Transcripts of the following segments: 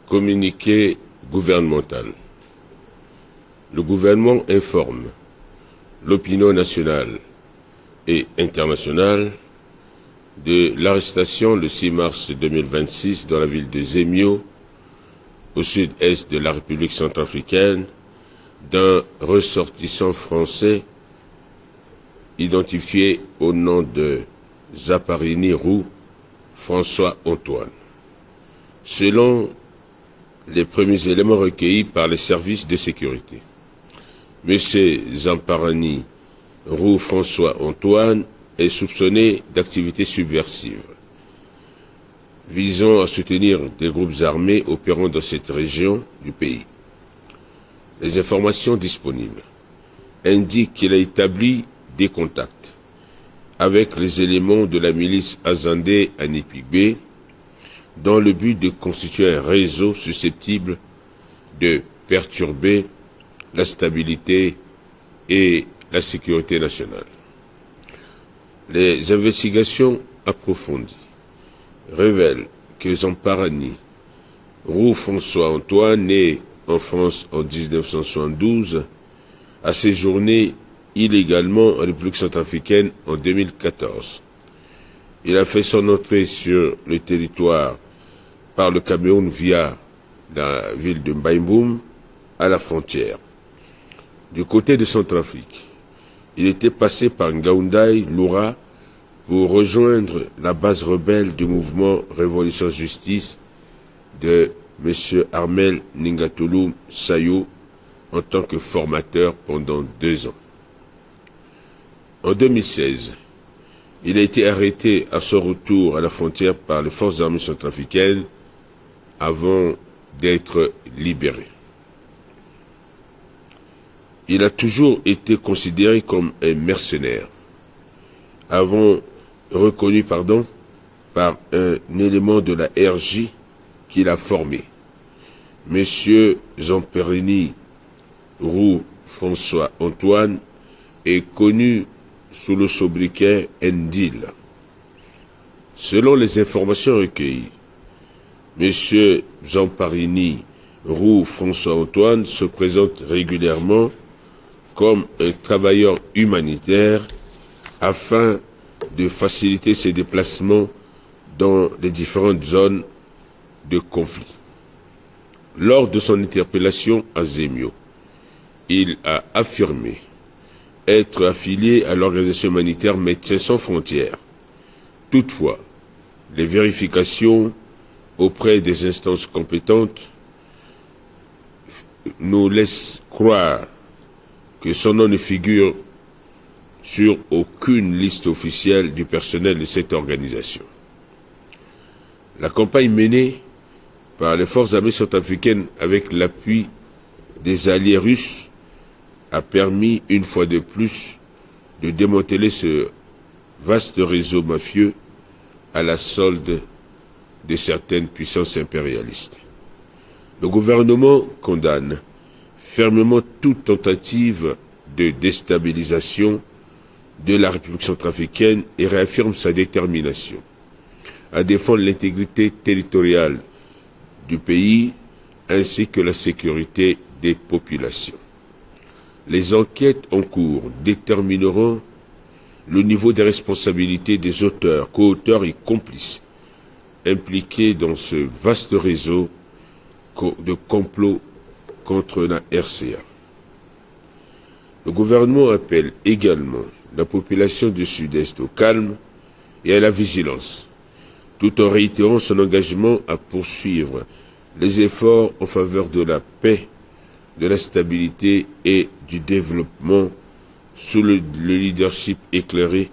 Communiqué gouvernemental. Le gouvernement informe l'opinion nationale et internationale de l'arrestation le 6 mars 2026 dans la ville de Zemio, au sud-est de la République centrafricaine, d'un ressortissant français identifié au nom de Zaparini Roux François Antoine. Selon les premiers éléments recueillis par les services de sécurité, M. Zamparini Roux François Antoine est soupçonné d'activités subversives visant à soutenir des groupes armés opérant dans cette région du pays. Les informations disponibles indiquent qu'il a établi des contacts avec les éléments de la milice Azandé à Nipigbe dans le but de constituer un réseau susceptible de perturber la stabilité et la sécurité nationale. Les investigations approfondies révèlent que Zamparini Roux François Antoine, né en France en 1972, a séjourné illégalement en République centrafricaine en 2014. Il a fait son entrée sur le territoire par le Cameroun via la ville de Mbaïmboum à la frontière. Du côté de Centrafrique, il était passé par Ngaoundai, Loura, pour rejoindre la base rebelle du mouvement Révolution Justice de M. Armel Ningatulu Sayou en tant que formateur pendant 2 ans. En 2016, il a été arrêté à son retour à la frontière par les forces armées centrafricaines avant d'être libéré. Il a toujours été considéré comme un mercenaire, reconnu par un élément de la RJ qu'il a formé. Monsieur Zamparini Roux François Antoine est connu sous le sobriquet Ndil. Selon les informations recueillies, M. Zamparini Roux François Antoine se présente régulièrement comme un travailleur humanitaire afin de faciliter ses déplacements dans les différentes zones de conflit. Lors de son interpellation à Zemio, il a affirmé être affilié à l'organisation humanitaire Médecins sans frontières. Toutefois, les vérifications auprès des instances compétentes nous laissent croire que son nom ne figure sur aucune liste officielle du personnel de cette organisation. La campagne menée par les forces armées centrafricaines avec l'appui des alliés russes a permis une fois de plus de démanteler ce vaste réseau mafieux à la solde de certaines puissances impérialistes. Le gouvernement condamne fermement toute tentative de déstabilisation de la République centrafricaine et réaffirme sa détermination à défendre l'intégrité territoriale du pays ainsi que la sécurité des populations. Les enquêtes en cours détermineront le niveau de responsabilité des auteurs, co-auteurs et complices impliqués dans ce vaste réseau de complot contre la RCA. Le gouvernement appelle également la population du Sud-Est au calme et à la vigilance, tout en réitérant son engagement à poursuivre les efforts en faveur de la paix, de la stabilité et du développement sous le leadership éclairé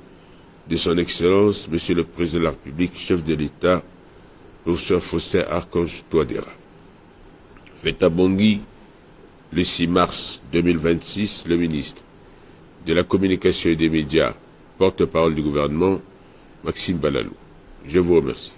de son Excellence, Monsieur le Président de la République, chef de l'État, professeur Faustin Archange Touadéra. Fait à Bangui, le 6 mars 2026, le ministre de la Communication et des Médias, porte-parole du gouvernement, Maxime Balalou. Je vous remercie.